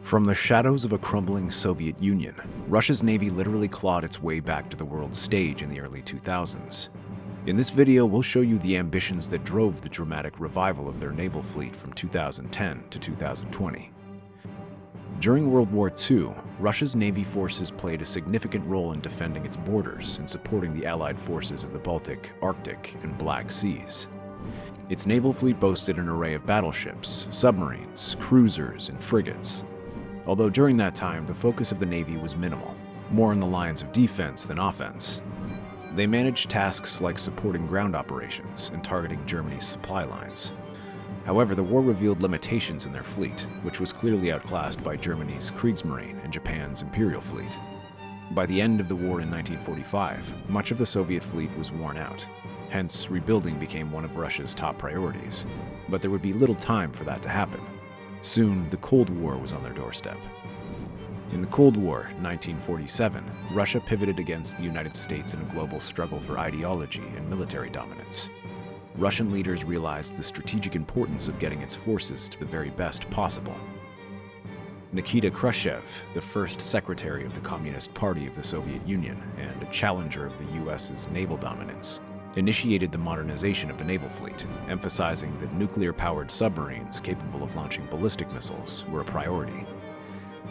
From the shadows of a crumbling Soviet Union, Russia's Navy literally clawed its way back to the world stage in the early 2000s. In this video, we'll show you the ambitions that drove the dramatic revival of their naval fleet from 2010 to 2020. During World War II, Russia's Navy forces played a significant role in defending its borders and supporting the Allied forces in the Baltic, Arctic, and Black Seas. Its naval fleet boasted an array of battleships, submarines, cruisers, and frigates. Although during that time, the focus of the Navy was minimal, more on the lines of defense than offense. They managed tasks like supporting ground operations and targeting Germany's supply lines. However, the war revealed limitations in their fleet, which was clearly outclassed by Germany's Kriegsmarine and Japan's Imperial Fleet. By the end of the war in 1945, much of the Soviet fleet was worn out. Hence, rebuilding became one of Russia's top priorities. But there would be little time for that to happen. Soon, the Cold War was on their doorstep. In the Cold War, 1947, Russia pivoted against the United States in a global struggle for ideology and military dominance. Russian leaders realized the strategic importance of getting its forces to the very best possible. Nikita Khrushchev, the first secretary of the Communist Party of the Soviet Union and a challenger of the US's naval dominance, initiated the modernization of the naval fleet, emphasizing that nuclear-powered submarines capable of launching ballistic missiles were a priority.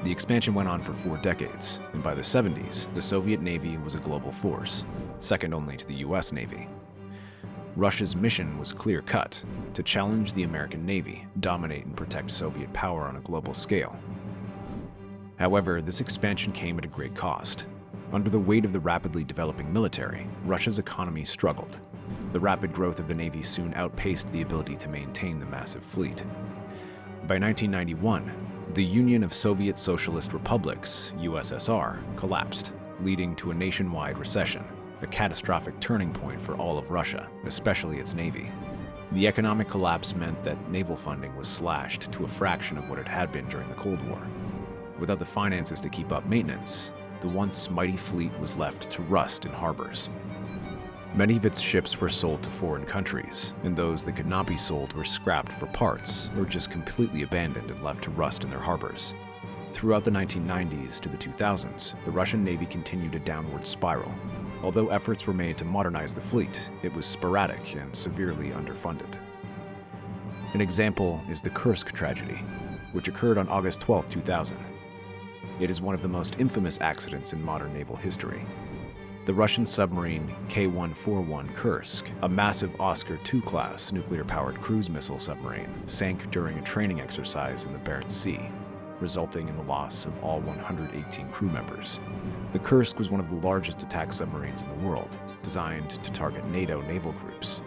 The expansion went on for 4 decades, and by the 70s, the Soviet Navy was a global force, second only to the US Navy. Russia's mission was clear-cut: to challenge the American Navy, dominate and protect Soviet power on a global scale. However, this expansion came at a great cost. Under the weight of the rapidly developing military, Russia's economy struggled. The rapid growth of the Navy soon outpaced the ability to maintain the massive fleet. By 1991, the Union of Soviet Socialist Republics, USSR, collapsed, leading to a nationwide recession, a catastrophic turning point for all of Russia, especially its Navy. The economic collapse meant that naval funding was slashed to a fraction of what it had been during the Cold War. Without the finances to keep up maintenance, the once mighty fleet was left to rust in harbors. Many of its ships were sold to foreign countries, and those that could not be sold were scrapped for parts or just completely abandoned and left to rust in their harbors. Throughout the 1990s to the 2000s, the Russian Navy continued a downward spiral. Although efforts were made to modernize the fleet, it was sporadic and severely underfunded. An example is the Kursk tragedy, which occurred on August 12, 2000. It is one of the most infamous accidents in modern naval history. The Russian submarine K141 Kursk, a massive Oscar II-class nuclear-powered cruise missile submarine, sank during a training exercise in the Barents Sea, resulting in the loss of all 118 crew members. The Kursk was one of the largest attack submarines in the world, designed to target NATO naval groups.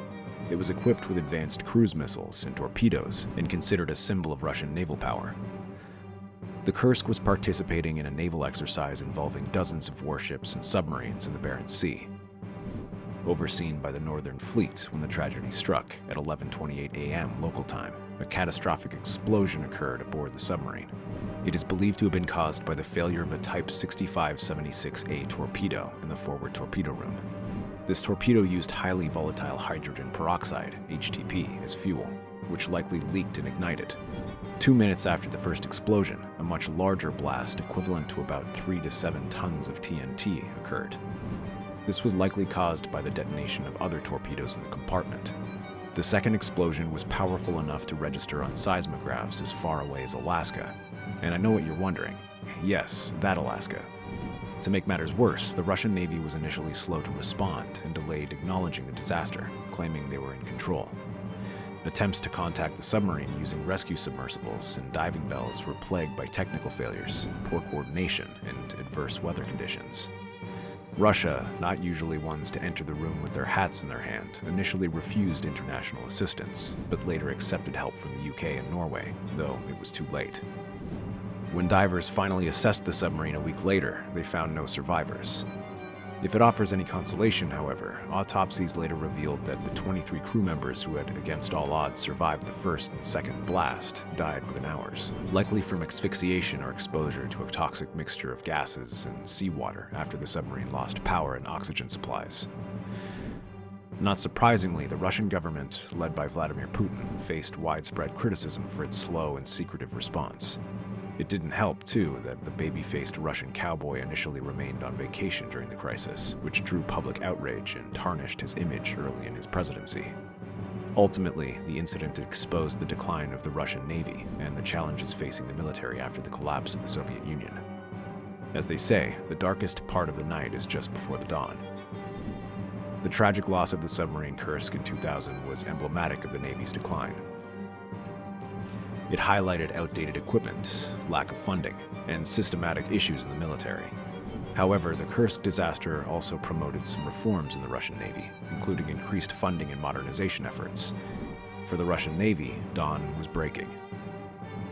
It was equipped with advanced cruise missiles and torpedoes and considered a symbol of Russian naval power. The Kursk was participating in a naval exercise involving dozens of warships and submarines in the Barents Sea. Overseen by the Northern Fleet when the tragedy struck at 11:28 a.m. local time, a catastrophic explosion occurred aboard the submarine. It is believed to have been caused by the failure of a Type 6576A torpedo in the forward torpedo room. This torpedo used highly volatile hydrogen peroxide, HTP, as fuel, which likely leaked and ignited. 2 minutes after the first explosion, a much larger blast equivalent to about 3 to 7 tons of TNT occurred. This was likely caused by the detonation of other torpedoes in the compartment. The second explosion was powerful enough to register on seismographs as far away as Alaska. And I know what you're wondering. Yes, that Alaska. To make matters worse, the Russian Navy was initially slow to respond and delayed acknowledging the disaster, claiming they were in control. Attempts to contact the submarine using rescue submersibles and diving bells were plagued by technical failures, poor coordination, and adverse weather conditions. Russia, not usually ones to enter the room with their hats in their hand, initially refused international assistance, but later accepted help from the UK and Norway, though it was too late. When divers finally assessed the submarine a week later, they found no survivors. If it offers any consolation, however, autopsies later revealed that the 23 crew members who had, against all odds, survived the first and second blast died within hours, likely from asphyxiation or exposure to a toxic mixture of gases and seawater after the submarine lost power and oxygen supplies. Not surprisingly, the Russian government, led by Vladimir Putin, faced widespread criticism for its slow and secretive response. It didn't help, too, that the baby-faced Russian cowboy initially remained on vacation during the crisis, which drew public outrage and tarnished his image early in his presidency. Ultimately, the incident exposed the decline of the Russian Navy and the challenges facing the military after the collapse of the Soviet Union. As they say, the darkest part of the night is just before the dawn. The tragic loss of the submarine Kursk in 2000 was emblematic of the Navy's decline. It highlighted outdated equipment, lack of funding, and systematic issues in the military. However, the Kursk disaster also promoted some reforms in the Russian Navy, including increased funding and modernization efforts. For the Russian Navy, dawn was breaking.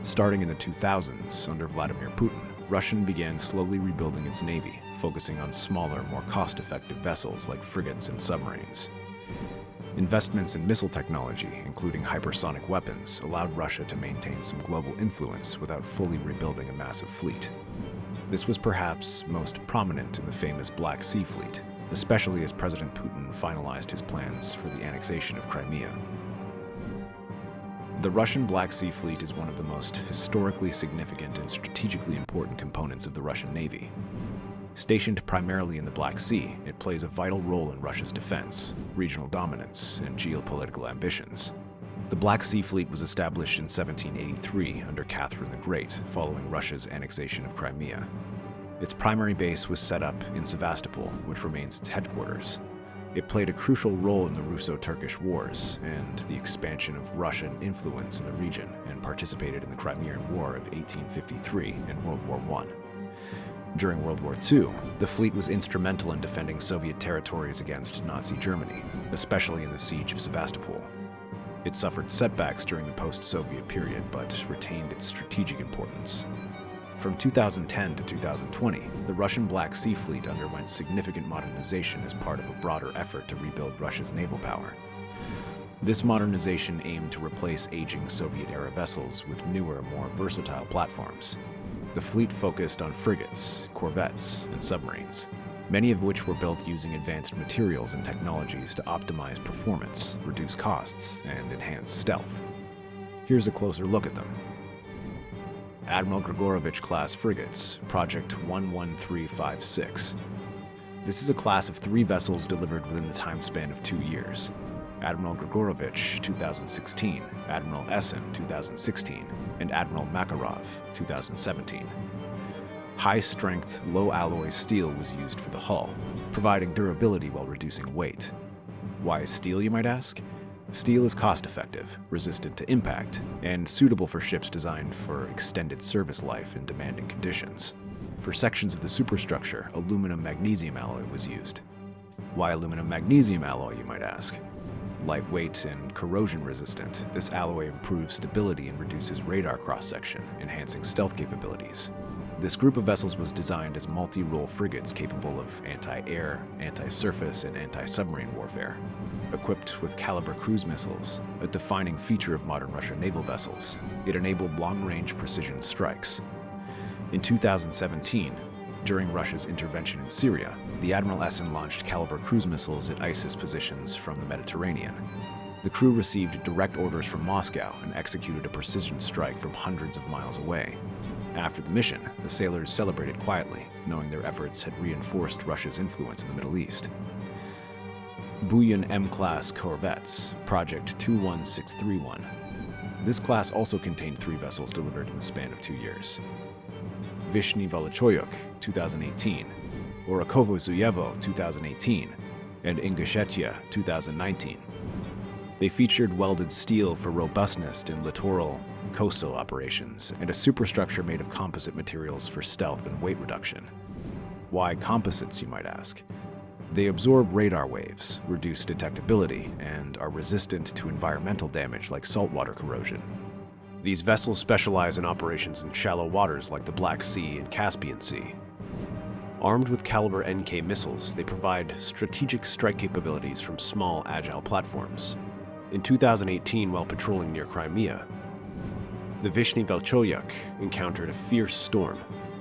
Starting in the 2000s, under Vladimir Putin, Russia began slowly rebuilding its navy, focusing on smaller, more cost-effective vessels like frigates and submarines. Investments in missile technology, including hypersonic weapons, allowed Russia to maintain some global influence without fully rebuilding a massive fleet. This was perhaps most prominent in the famous Black Sea Fleet, especially as President Putin finalized his plans for the annexation of Crimea. The Russian Black Sea Fleet is one of the most historically significant and strategically important components of the Russian Navy. Stationed primarily in the Black Sea, it plays a vital role in Russia's defense, regional dominance, and geopolitical ambitions. The Black Sea Fleet was established in 1783 under Catherine the Great, following Russia's annexation of Crimea. Its primary base was set up in Sevastopol, which remains its headquarters. It played a crucial role in the Russo-Turkish Wars and the expansion of Russian influence in the region, and participated in the Crimean War of 1853 and World War I. During World War II, the fleet was instrumental in defending Soviet territories against Nazi Germany, especially in the siege of Sevastopol. It suffered setbacks during the post-Soviet period, but retained its strategic importance. From 2010 to 2020, the Russian Black Sea Fleet underwent significant modernization as part of a broader effort to rebuild Russia's naval power. This modernization aimed to replace aging Soviet-era vessels with newer, more versatile platforms. The fleet focused on frigates, corvettes, and submarines, many of which were built using advanced materials and technologies to optimize performance, reduce costs, and enhance stealth. Here's a closer look at them. Admiral Grigorovich-Class frigates, Project 11356. This is a class of 3 vessels delivered within the time span of 2 years. Admiral Grigorovich, 2016, Admiral Essen, 2016, and Admiral Makarov, 2017. High-strength, low-alloy steel was used for the hull, providing durability while reducing weight. Why steel, you might ask? Steel is cost-effective, resistant to impact, and suitable for ships designed for extended service life in demanding conditions. For sections of the superstructure, aluminum magnesium alloy was used. Why aluminum magnesium alloy, you might ask? Lightweight and corrosion-resistant, this alloy improves stability and reduces radar cross-section, enhancing stealth capabilities. This group of vessels was designed as multi-role frigates capable of anti-air, anti-surface, and anti-submarine warfare. Equipped with Caliber cruise missiles, a defining feature of modern Russian naval vessels, it enabled long-range precision strikes. In 2017, during Russia's intervention in Syria, the Admiral Essen launched Caliber cruise missiles at ISIS positions from the Mediterranean. The crew received direct orders from Moscow and executed a precision strike from hundreds of miles away. After the mission, the sailors celebrated quietly, knowing their efforts had reinforced Russia's influence in the Middle East. Buyan-M-Class corvettes, Project 21631. This class also contained 3 vessels delivered in the span of 2 years. Vyshny-Velochoyuk, 2018, Orakovo-Zuyevo, 2018, and Ingushetia, 2019. They featured welded steel for robustness in littoral, coastal operations, and a superstructure made of composite materials for stealth and weight reduction. Why composites, you might ask? They absorb radar waves, reduce detectability, and are resistant to environmental damage like saltwater corrosion. These vessels specialize in operations in shallow waters like the Black Sea and Caspian Sea. Armed with Caliber NK missiles, they provide strategic strike capabilities from small, agile platforms. In 2018, while patrolling near Crimea, the Vyshny-Velochoyuk encountered a fierce storm.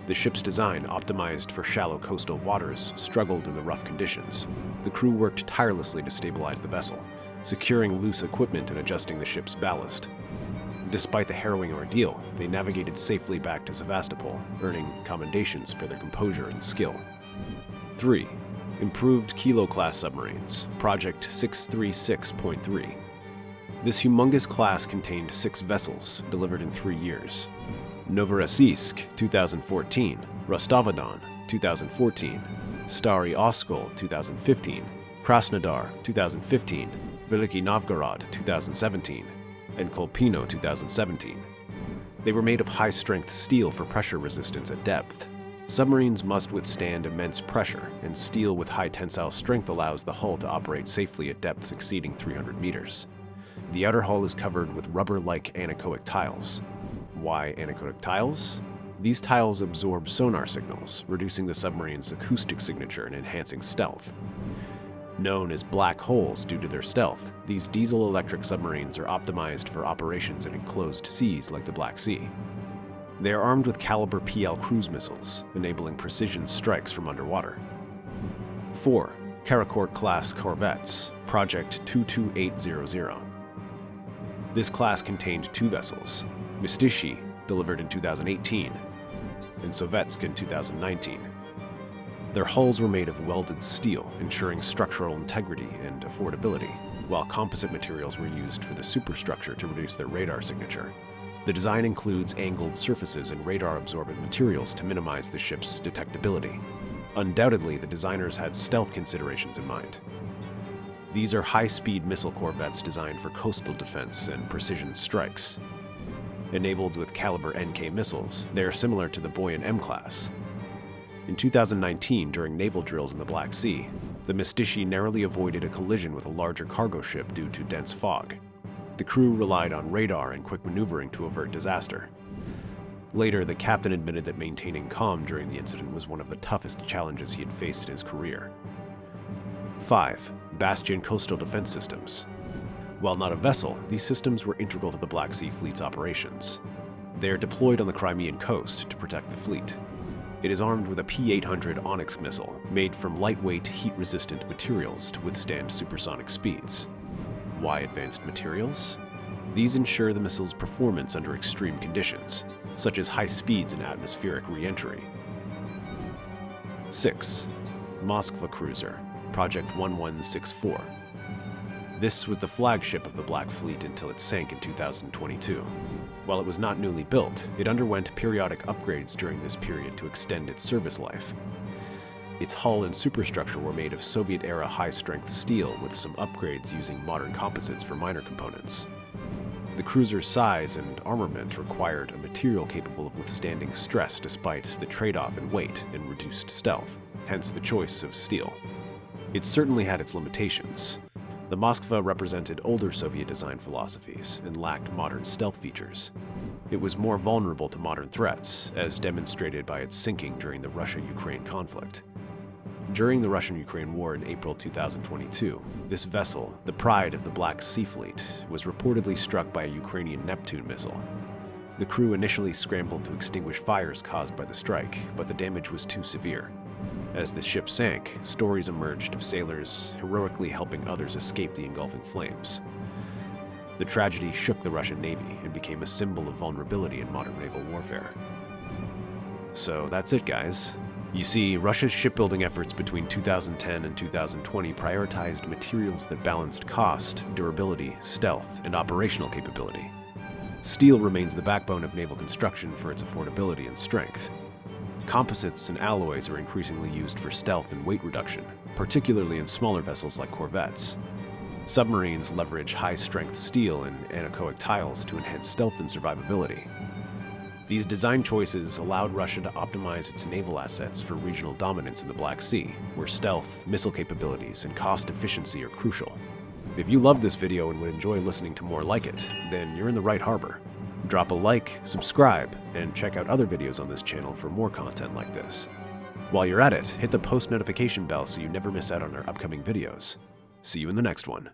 The ship's design, optimized for shallow coastal waters, struggled in the rough conditions. The crew worked tirelessly to stabilize the vessel, securing loose equipment and adjusting the ship's ballast. Despite the harrowing ordeal, they navigated safely back to Sevastopol, earning commendations for their composure and skill. 3. Improved Kilo-Class submarines, Project 636.3. This humongous class contained 6 vessels, delivered in 3 years. Novorossiysk, 2014, Rostov-on-Don, 2014, Stary Oskol, 2015, Krasnodar, 2015, Veliki Novgorod, 2017, and Kolpino, 2017. They were made of high-strength steel for pressure resistance at depth. Submarines must withstand immense pressure, and steel with high tensile strength allows the hull to operate safely at depths exceeding 300 meters. The outer hull is covered with rubber-like anechoic tiles. Why anechoic tiles? These tiles absorb sonar signals, reducing the submarine's acoustic signature and enhancing stealth. Known as black holes due to their stealth, these diesel-electric submarines are optimized for operations in enclosed seas like the Black Sea. They are armed with caliber PL cruise missiles, enabling precision strikes from underwater. 4. Karakurt-Class corvettes, Project 22800. This class contained 2 vessels, Mystishi, delivered in 2018, and Sovetsk in 2019. Their hulls were made of welded steel, ensuring structural integrity and affordability, while composite materials were used for the superstructure to reduce their radar signature. The design includes angled surfaces and radar-absorbent materials to minimize the ship's detectability. Undoubtedly, the designers had stealth considerations in mind. These are high-speed missile corvettes designed for coastal defense and precision strikes. Enabled with caliber NK missiles, they are similar to the Buyan-M-Class. In 2019, during naval drills in the Black Sea, the Mystishi narrowly avoided a collision with a larger cargo ship due to dense fog. The crew relied on radar and quick maneuvering to avert disaster. Later, the captain admitted that maintaining calm during the incident was one of the toughest challenges he had faced in his career. 5. Bastion coastal defense systems. While not a vessel, these systems were integral to the Black Sea Fleet's operations. They are deployed on the Crimean coast to protect the fleet. It is armed with a P-800 Onyx missile, made from lightweight, heat-resistant materials to withstand supersonic speeds. Why advanced materials? These ensure the missile's performance under extreme conditions, such as high speeds and atmospheric re-entry. 6. Moskva Cruiser, Project 1164. This was the flagship of the Black Fleet until it sank in 2022. While it was not newly built, it underwent periodic upgrades during this period to extend its service life. Its hull and superstructure were made of Soviet-era high-strength steel with some upgrades using modern composites for minor components. The cruiser's size and armament required a material capable of withstanding stress despite the trade-off in weight and reduced stealth, hence the choice of steel. It certainly had its limitations. The Moskva represented older Soviet design philosophies and lacked modern stealth features. It was more vulnerable to modern threats, as demonstrated by its sinking during the Russia-Ukraine conflict. During the Russian-Ukraine War in April 2022, this vessel, the pride of the Black Sea Fleet, was reportedly struck by a Ukrainian Neptune missile. The crew initially scrambled to extinguish fires caused by the strike, but the damage was too severe. As the ship sank, stories emerged of sailors heroically helping others escape the engulfing flames. The tragedy shook the Russian Navy and became a symbol of vulnerability in modern naval warfare. So that's it, guys. You see, Russia's shipbuilding efforts between 2010 and 2020 prioritized materials that balanced cost, durability, stealth, and operational capability. Steel remains the backbone of naval construction for its affordability and strength. Composites and alloys are increasingly used for stealth and weight reduction, particularly in smaller vessels like corvettes. Submarines leverage high-strength steel and anechoic tiles to enhance stealth and survivability. These design choices allowed Russia to optimize its naval assets for regional dominance in the Black Sea, where stealth, missile capabilities, and cost efficiency are crucial. If you loved this video and would enjoy listening to more like it, then you're in the right harbor. Drop a like, subscribe, and check out other videos on this channel for more content like this. While you're at it, hit the post notification bell so you never miss out on our upcoming videos. See you in the next one.